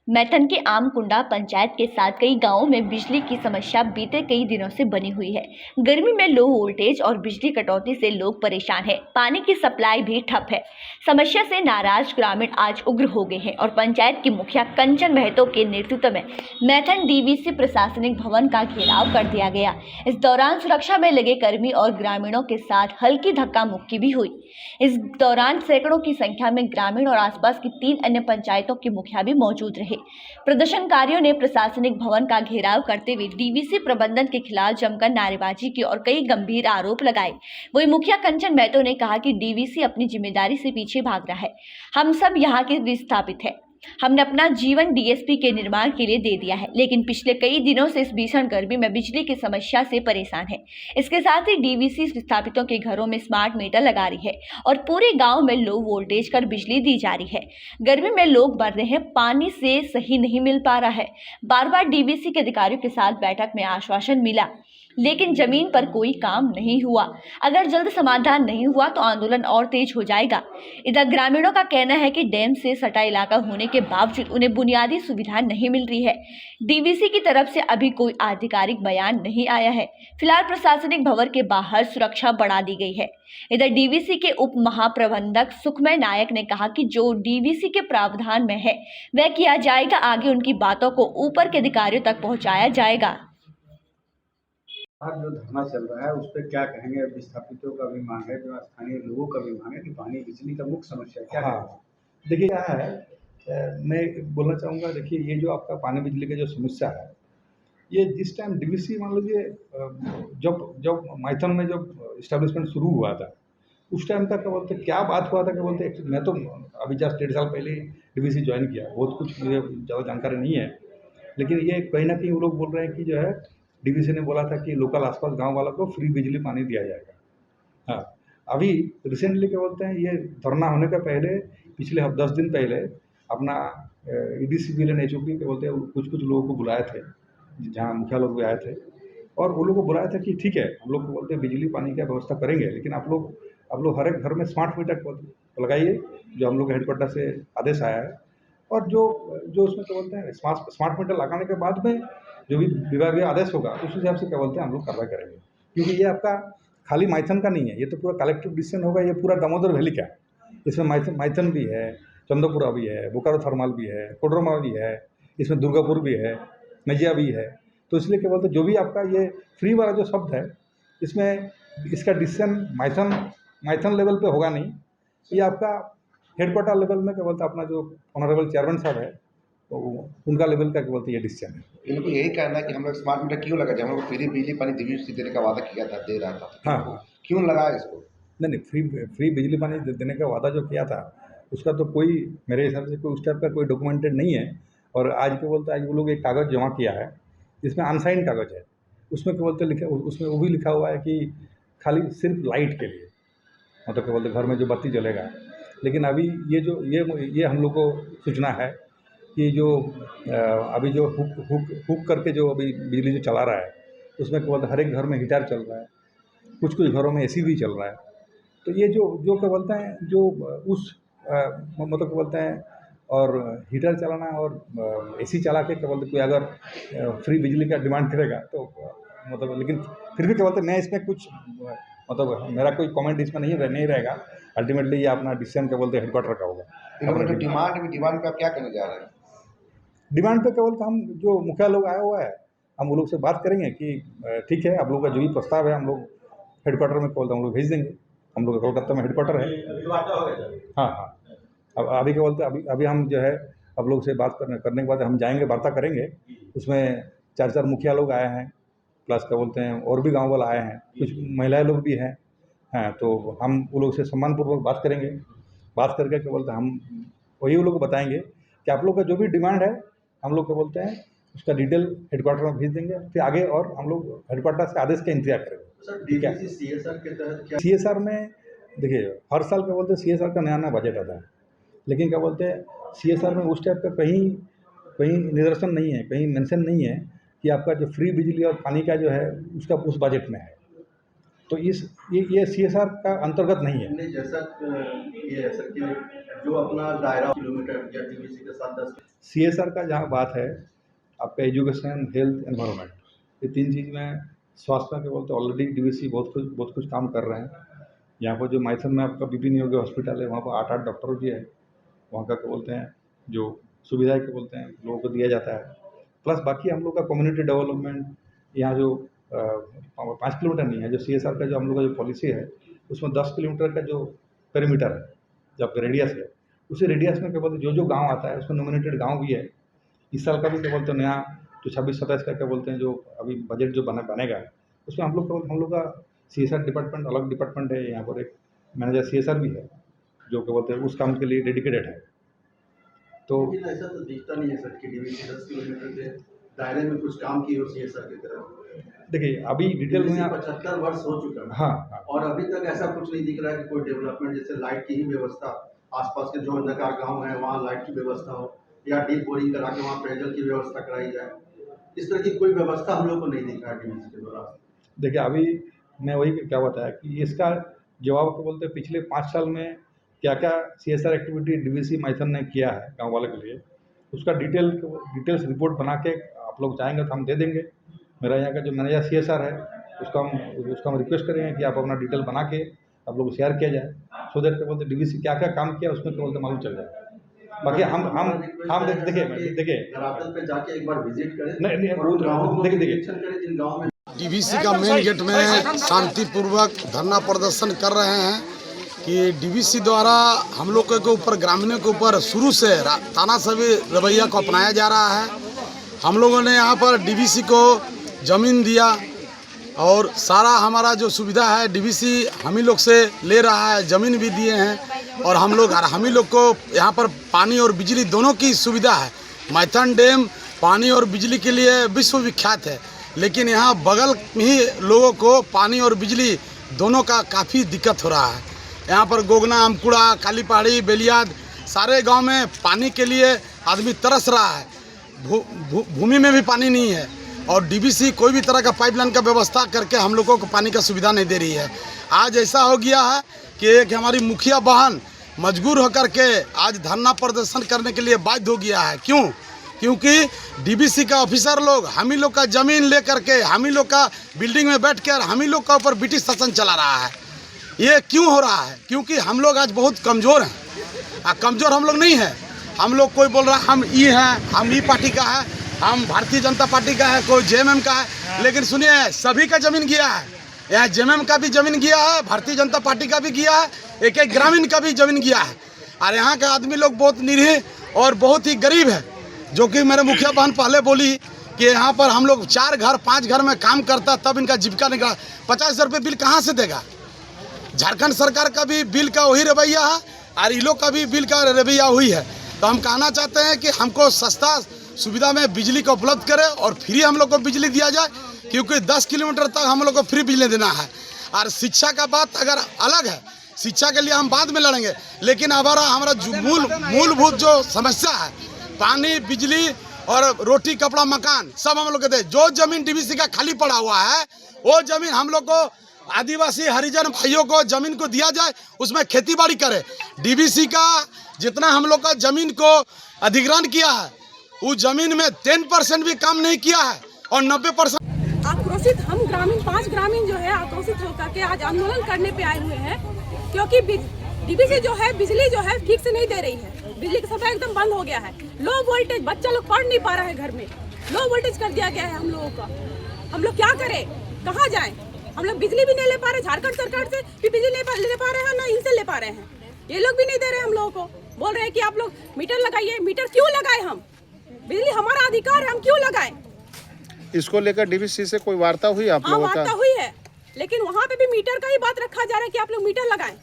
मैथन के आमकुंडा पंचायत के साथ कई गांवों में बिजली की समस्या बीते कई दिनों से बनी हुई है। गर्मी में लो वोल्टेज और बिजली कटौती से लोग परेशान हैं। पानी की सप्लाई भी ठप है। समस्या से नाराज ग्रामीण आज उग्र हो गए हैं और पंचायत की मुखिया कंचन महतो के नेतृत्व में मैथन डीवीसी प्रशासनिक भवन का घेराव कर दिया गया। इस दौरान सुरक्षा में लगे कर्मी और ग्रामीणों के साथ हल्की धक्का मुक्की भी हुई। इस दौरान सैकड़ों की संख्या में ग्रामीण और आसपास की 3 अन्य पंचायतों के मुखिया भी मौजूद रहे। प्रदर्शनकारियों ने प्रशासनिक भवन का घेराव करते हुए डीवीसी प्रबंधन के खिलाफ जमकर नारेबाजी की और कई गंभीर आरोप लगाए। वही मुखिया कंचन महतो ने कहा कि डीवीसी अपनी जिम्मेदारी से पीछे भाग रहा है। हम सब यहाँ के विस्थापित हैं। हमने अपना जीवन डीएसपी के निर्माण के लिए दे दिया है, लेकिन पिछले कई दिनों से इस भीषण गर्मी में बिजली की समस्या से परेशान है। इसके साथ ही डीवीसी विस्थापितों के घरों में स्मार्ट मीटर लगा रही है और पूरे गांव में लो वोल्टेज कर बिजली दी जा रही है। गर्मी में लोग मर रहे हैं, पानी से सही नहीं मिल पा रहा है। बार बार डीवीसी के अधिकारियों के साथ बैठक में आश्वासन मिला, लेकिन जमीन पर कोई काम नहीं हुआ। अगर जल्द समाधान नहीं हुआ तो आंदोलन और तेज हो जाएगा। इधर ग्रामीणों का कहना है कि डैम से सटा इलाका होने के बावजूद उन्हें बुनियादी सुविधा नहीं मिल रही है। डीवीसी की तरफ से अभी कोई आधिकारिक बयान नहीं आया है। फिलहाल प्रशासनिक भवन के बाहर सुरक्षा बढ़ा दी गई है। इधर डीवीसी के उप महाप्रबंधक सुखमय नायक ने कहा कि जो डीवीसी के प्रावधान में है वह किया जाएगा। आगे उनकी बातों को ऊपर के अधिकारियों तक पहुंचाया जाएगा। आज जो धरना चल रहा है उस पर क्या कहेंगे? विस्थापितों का भी मांग है, जो स्थानीय लोगों का भी मांग है कि पानी बिजली का मुख्य समस्या क्या है? देखिए क्या है, मैं बोलना चाहूँगा। देखिए ये जो आपका पानी बिजली का जो समस्या है, ये जिस टाइम डीवीसी मान लीजिए जब जब मैथन में जब इस्टेब्लिशमेंट शुरू हुआ था उस टाइम तक क्या बोलते क्या बात हुआ था, क्या बोलते मैं तो अभी जस्ट 1.5 साल पहले डीवीसी ज्वाइन किया, बहुत कुछ मुझे ज़्यादा जानकारी नहीं है। लेकिन ये कहीं ना कहीं वो लोग बोल रहे हैं कि जो है डीवीसी ने बोला था कि लोकल आसपास गांव वालों को फ्री बिजली पानी दिया जाएगा। हाँ, अभी रिसेंटली क्या बोलते हैं ये धरना होने के पहले पिछले 10 दिन पहले अपना ईडीसीबीएल एंड एचओपी क्या बोलते हैं कुछ कुछ लोगों को बुलाए थे, जहाँ मुखिया लोग भी आए थे और वो लोगों को बुलाया था कि ठीक है हम लोग को बोलते हैं बिजली पानी की व्यवस्था करेंगे, लेकिन आप लोग हर एक घर में स्मार्ट मीटर लगाइए, जो हम लोग हेडक्वार्टर से आदेश आया है। और जो जो उसमें क्या बोलते हैं स्मार्ट मीटर लगाने के बाद में जो भी विभागीय आदेश होगा उस हिसाब से क्या बोलते हैं हम लोग कार्रवाई करेंगे, क्योंकि ये आपका खाली मैथन का नहीं है, ये तो पूरा कलेक्टिव डिसीजन होगा। ये पूरा दामोदर वैली का है, इसमें मैथन भी है, चंदोपुरा भी है, बोकारो थर्मल भी है, कोडरमा भी है, इसमें दुर्गापुर भी है, नजिया भी है। तो इसलिए क्या बोलते हैं जो भी आपका ये फ्री वाला जो शब्द है इसमें इसका डिसीजन मैथन लेवल पे होगा नहीं, ये आपका हेडक्वार्टर लेवल में क्या बोलते हैं अपना जो ऑनरेबल चेयरमैन साहब है तो उनका लेवल का क्या बोलते हैं ये डिसीजन है। इनको यही कहना है कि हम लोग स्मार्ट मीटर क्यों लगा, जब हम लोग फ्री बिजली पानी डीवीसी देने का वादा किया था, दे रहा था, हाँ, क्यों लगाया इसको? नहीं, फ्री बिजली पानी देने का वादा जो किया था उसका तो कोई मेरे हिसाब से कोई उस टाइप का कोई डॉक्यूमेंटेड नहीं है। और आज क्या बोलते हैं आज वो लोग एक कागज़ जमा किया है जिसमें अनसाइंड कागज़ है, उसमें क्या बोलते लिखे उसमें वो भी लिखा हुआ है कि खाली सिर्फ लाइट के लिए, मतलब क्या बोलते घर में जो बत्ती जलेगा। लेकिन अभी ये हम लोग को सूचना है कि जो अभी जो हुक करके जो अभी बिजली जो चला रहा है उसमें क्या बोलते हर एक घर में हीटर चल रहा है, कुछ कुछ घरों में एसी भी चल रहा है। तो ये जो क्या बोलते हैं जो उस मतलब क्या बोलते हैं और हीटर चलाना और एसी चला के क्या बोलते कोई अगर फ्री बिजली का डिमांड करेगा तो मतलब, लेकिन फिर भी क्या बोलते मैं इसमें कुछ मतलब मेरा कोई कमेंट इसमें नहीं रहेगा। अल्टीमेटली ये अपना डिसीजन क्या बोलते हैं हेडक्वार्टर का होगा। तो डिमांड पे आप क्या करने जा रहे हैं? डिमांड पे क्या बोलते हम जो मुखिया लोग आया हुआ है हम वो लोग से बात करेंगे कि ठीक है आप लोग का जो भी प्रस्ताव है हम लोग हेडक्वार्टर में बोलते हम लोग भेज देंगे। हम लोग कोलकाता में हेडक्वार्टर है। हाँ, अब अभी क्या बोलते हैं अभी हम जो है अब लोग से बात करने के बाद हम जाएंगे, वार्ता करेंगे। उसमें 4 मुखिया लोग आए हैं, प्लस क्या बोलते हैं और भी गाँव वाले आए हैं, कुछ महिलाएं लोग भी हैं। हाँ, तो हम वो लोग से सम्मानपूर्वक बात करेंगे। बात करके क्या बोलते हैं हम वही वो लोग को बताएंगे कि आप लोग का जो भी डिमांड है हम लोग क्या बोलते हैं उसका डिटेल हेडक्वार्टर में भेज देंगे, फिर आगे और हम लोग हेडक्वार्टर से आदेश का इंतजार करेंगे। ठीक है, CSR में देखिए हर साल क्या बोलते हैं CSR का नया बजट आता है, लेकिन क्या बोलते हैं CSR में उस टाइप का कहीं निदर्शन नहीं है, कहीं मेंशन नहीं है कि आपका जो फ्री बिजली और पानी का जो है उसका उस बजट में है। तो ये CSR का अंतर्गत नहीं है। नहीं, जैसा ये है सर कि जो अपना दायरा किलोमीटर या DVC के साथ 10 CSR का जहाँ बात है, आपका एजुकेशन, हेल्थ, एनवायरनमेंट, ये 3 चीज़ में स्वास्थ्य में क्या बोलते हैं, ऑलरेडी DVC बहुत कुछ काम कर रहे हैं। यहाँ पर जो माइथन में आपका बीपी नियोगी हॉस्पिटल है, वहाँ पर 8 डॉक्टर भी है। वहाँ का क्या बोलते हैं, जो सुविधाएं क्या बोलते हैं लोगों को दिया जाता है। प्लस बाकी हम लोग का कम्युनिटी डेवलपमेंट, यहाँ जो 5 किलोमीटर नहीं है, जो CSR का जो हम लोग का जो पॉलिसी है, उसमें 10 किलोमीटर का जो पेरीमीटर है, जो आपका रेडियस है, उसी रेडियस में क्या बोलते हैं जो गांव आता है उसमें नॉमिनेटेड गांव भी है। इस साल का भी क्या बोलते हैं नया जो 26-27 का क्या बोलते हैं जो अभी बजट जो बनेगा, उसमें हम लोग का CSR डिपार्टमेंट अलग डिपार्टमेंट है। यहाँ पर एक मैनेजर CSR भी है जो क्या बोलते हैं उस काम के लिए डेडिकेटेड है। तो लेकिन ऐसा तो दिखता नहीं है सर कि DVC 10 किलोमीटर के दायरे में कुछ काम की हो CSR की तरफ। देखिए अभी डिटेल में 75 वर्ष हो चुका है। हाँ, और अभी तक ऐसा कुछ नहीं दिख रहा है कि कोई डेवलपमेंट, जैसे लाइट की ही व्यवस्था, आसपास के जो नकार गांव है वहाँ लाइट की व्यवस्था हो, या डीप बोरिंग करा के वहाँ पेयजल की व्यवस्था कराई जाए। इस तरह की कोई व्यवस्था हम लोग को नहीं दिख रहा है DVC के दौरान। देखिए अभी मैं वही क्या बताया कि इसका जवाब क्या बोलते हैं पिछले 5 साल में क्या क्या CSR एक्टिविटी DVC माइथन ने किया है गांव वाले के लिए, उसका डिटेल्स रिपोर्ट बना के आप लोग चाहेंगे तो हम दे देंगे। मेरा यहाँ का जो मैनेजर CSR है उसका हम रिक्वेस्ट करेंगे कि आप अपना डिटेल बना के आप लोग को शेयर किया जाए, सो दैट क्या बोलते DVC क्या क्या काम किया उसमें क्या बोलते मालूम चल जाए। बाकी हम देखिए धरातल पे जाके एक बार विजिट करें। नहीं और उन गाँवों को देखिए निरीक्षण करें जिन गाँव में DVC का मेन गेट में शांतिपूर्वक धरना प्रदर्शन कर रहे हैं कि DVC द्वारा हम लोग के ऊपर, ग्रामीणों के ऊपर शुरू से तानाशाही रवैया को अपनाया जा रहा है। हम लोगों ने यहाँ पर DVC को ज़मीन दिया और सारा हमारा जो सुविधा है DVC हम ही लोग से ले रहा है, ज़मीन भी दिए हैं और हम ही लोग को यहाँ पर पानी और बिजली दोनों की सुविधा है। माइथन डैम पानी और बिजली के लिए विश्व विख्यात है, लेकिन यहाँ बगल में ही लोगों को पानी और बिजली दोनों का काफ़ी दिक्कत हो रहा है। यहाँ पर गोगना, अमकुड़ा, काली पहाड़ी, बेलियाद सारे गांव में पानी के लिए आदमी तरस रहा है। भूमि में भी पानी नहीं है और DVC कोई भी तरह का पाइपलाइन का व्यवस्था करके हम लोगों को पानी का सुविधा नहीं दे रही है। आज ऐसा हो गया है कि एक हमारी मुखिया बहन मजबूर होकर के आज धरना प्रदर्शन करने के लिए बाध्य हो गया है। क्यों? क्योंकि DVC का ऑफिसर लोग हम ही लोग का ज़मीन ले करके, हम ही लोग का बिल्डिंग में बैठ कर हम ही लोग का ऊपर ब्रिटिश शासन चला रहा है। ये क्यों हो रहा है? क्योंकि हम लोग आज बहुत कमज़ोर हैं। कमज़ोर हम लोग नहीं हैं। हम लोग कोई बोल रहा है हम ई हैं, हम ई पार्टी का है, हम भारतीय जनता पार्टी का है, कोई JMM का है। लेकिन सुनिए, सभी का ज़मीन गया है। यहाँ JMM का भी ज़मीन गया है, भारतीय जनता पार्टी का भी गया है, एक ग्रामीण का भी ज़मीन गया है। और यहाँ के आदमी लोग बहुत निरीह और बहुत ही गरीब है। जो कि मेरे मुखिया बहन पहले बोली कि यहाँ पर हम लोग 4 घर 5 घर में काम करता तब इनका जीविका निकला। 50 रुपये बिल कहाँ से देगा? झारखंड सरकार का भी बिल का वही रवैया है और इन लोग का भी बिल का रवैया हुई है। तो हम कहना चाहते हैं कि हमको सस्ता सुविधा में बिजली को उपलब्ध करें और फ्री हम लोग को बिजली दिया जाए, क्योंकि 10 किलोमीटर तक हम लोग को फ्री बिजली देना है। और शिक्षा का बात अगर अलग है, शिक्षा के लिए हम बाद में लड़ेंगे, लेकिन हमारा जो मूलभूत जो समस्या है, पानी, बिजली और रोटी, कपड़ा, मकान सब हम लोग को दे। जो जमीन DVC का खाली पड़ा हुआ है वो जमीन हम लोग को आदिवासी हरिजन भाइयों को जमीन को दिया जाए, उसमें खेती बाड़ी करे। DVC का जितना हम लोग का जमीन को अधिग्रहण किया है उस जमीन में 10% भी काम नहीं किया है और 90% आक्रोशित हम ग्रामीण 5 ग्रामीण जो है आक्रोशित होकर के आज आंदोलन करने पे आए हुए हैं, क्योंकि DVC जो है बिजली जो है ठीक से नहीं दे रही है। बिजली का सप्लाई एकदम बंद हो गया है। लो वोल्टेज, बच्चा लोग पढ़ नहीं पा रहा है, घर में लो वोल्टेज कर दिया गया है हम लोगों का। हम लोग क्या करें, कहाँ जाएं? हम लोग बिजली भी नहीं ले पा रहे, झारखंड सरकार से भी बिजली नहीं ले पा रहे हैं, ना इनसे ले पा रहे हैं। ये लोग भी नहीं दे रहे हम लोगों को। बोल रहे हैं कि आप लोग मीटर लगाइए। मीटर क्यों लगाए? हम बिजली हमारा अधिकार है, हम क्यों लगाएं? इसको लेकर DVC से कोई वार्ता हुई आप लोगों का? वार्ता हुई है, लेकिन वहाँ पे भी मीटर का ही बात रखा जा रहा है कि आप लोग मीटर लगाएं।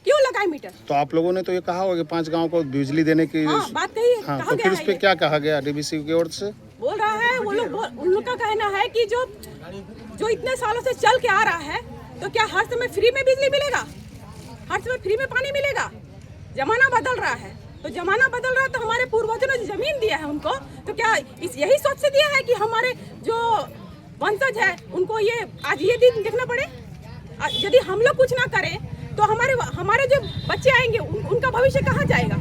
क्यों लगाएं मीटर? तो आप लोगों ने तो ये कहा होगा कि 5 गांव को बिजली देने की बात कही है। हाँ, तो फिर उस पर क्या कहा गया DVC की ओर से? बोल रहा है वो लोग, उन लोग का कहना है कि जो इतने सालों से चल के आ रहा है, तो क्या हर समय फ्री में बिजली मिलेगा? हर समय फ्री में पानी मिलेगा? जमाना बदल रहा है, तो जमाना बदल रहा है तो हमारे पूर्वजों ने जमीन दिया है उनको, तो क्या यही सोच से दिया है कि हमारे जो वंशज है उनको ये आज ये दिन देखना पड़े? यदि हम लोग कुछ ना करें तो हमारे जो बच्चे आएंगे उनका भविष्य कहाँ जाएगा?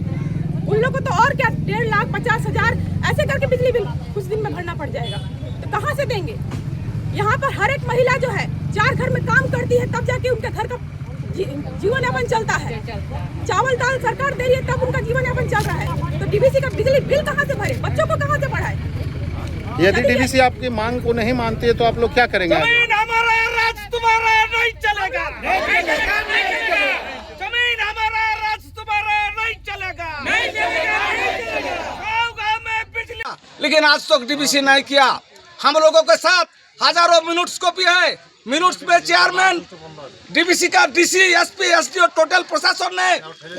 उन लोगों को तो और क्या 1.5 लाख 50,000 ऐसे करके बिजली बिल कुछ दिन में भरना पड़ जाएगा, तो कहाँ से देंगे? यहाँ पर हर एक महिला जो है 4 घर में काम करती है, तब जाके उनका घर का जीवन यापन चलता है। चावल दाल सरकार दे रही है, तब उनका जीवन यापन चल रहा है। तो डीवीसी का बिजली बिल कहाँ से भरे? बच्चों को कहाँ से पढ़ाए? यदि डीवीसी आपकी मांग को नहीं मानती है तो आप लोग क्या करेंगे? जमीन हमारा, राज तुम्हारा नहीं चलेगा। जमीन हमारा, राज तुम्हारा नहीं चलेगा। गाँव में बिजली, लेकिन आज तक डीवीसी नहीं किया। हम लोगों के साथ हजारों मिनट्स कॉपी है। मिनट्स में चेयरमैन डीवीसी का डीसी, एसपी, एसडीओ टोटल प्रशासन ने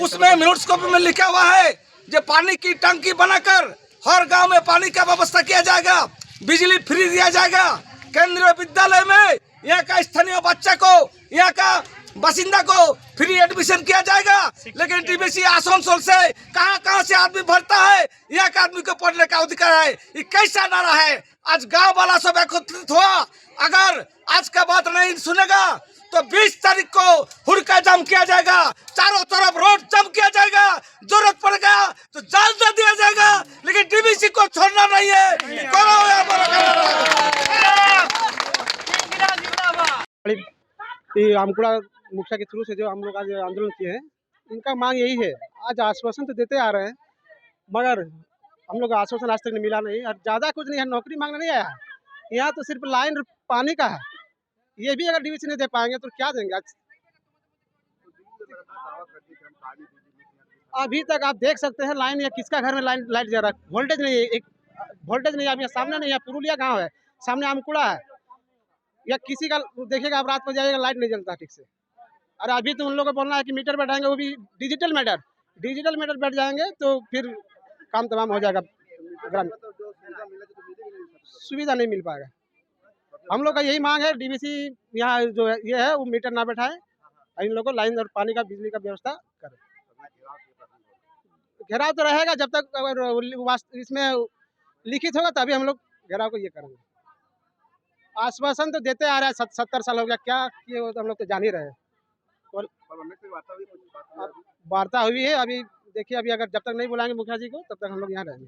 उसमें मिनट्स कॉपी में लिखा हुआ है जो पानी की टंकी बनाकर हर गांव में पानी का व्यवस्था किया जाएगा, बिजली फ्री दिया जाएगा। केंद्रीय विद्यालय में यहाँ का स्थानीय बच्चा को, यहाँ का बासिंदा को फ्री एडमिशन किया जाएगा। लेकिन डीवीसी आसनसोल से कहाँ से आदमी भरता है, यहाँ का आदमी को पढ़ने का अधिकार है। ये कैसा नारा है? आज गांव वाला सब एकत्रित हुआ। अगर आज का बात नहीं सुनेगा तो 20 तारीख को हुड़का जाम किया जाएगा, चारों तरफ रोड जाम किया जाएगा, जरूरत पड़ेगा तो जाल दे दिया जाएगा, लेकिन डीवीसी को छोड़ना नहीं है। आमकुड़ा मुखिया के थ्रू से जो हम लोग आज आंदोलन किए हैं, इनका मांग यही है। आज आश्वासन तो देते आ रहे हैं, मगर हम लोग आश्वासन आज तक नहीं मिला नहीं, और ज़्यादा कुछ नहीं है, नौकरी मांगने नहीं आया। यहाँ तो सिर्फ लाइन पानी का है, ये भी अगर डीवीसी नहीं दे पाएंगे तो क्या देंगे? आज अभी तक आप देख सकते हैं लाइन, या किसका घर में लाइट जा रहा है, वोल्टेज नहीं है, एक वोल्टेज नहीं है। अभी सामने नहीं है, पुरुलिया गाँव है, सामने आमकुड़ा है, या किसी का देखिएगा आप रात को जाइएगा लाइट नहीं जलता ठीक से। और अभी तो उन लोगों को बोलना है कि मीटर बैठाएंगे, वो भी डिजिटल मीटर बैठ जाएंगे तो फिर काम तमाम हो जाएगा। ग्रामीण सुविधा नहीं मिल पाएगा। हम लोग का यही मांग है, डीवीसी यहाँ जो है ये है वो मीटर ना बैठाए, इन लोगों को लाइन और पानी का, बिजली का व्यवस्था करें। घेराव तो रहेगा जब तक अगर इसमें लिखित होगा तभी हम लोग घेराव को ये करेंगे। आश्वासन तो देते आ रहे हैं, 70 साल हो गया, क्या किए वो तो हम लोग तो जान ही रहे हैं। वार्ता हुई है, अभी देखिए, अभी अगर जब तक नहीं बुलाएंगे मुखिया जी को तब तक हम लोग यहाँ रहेंगे।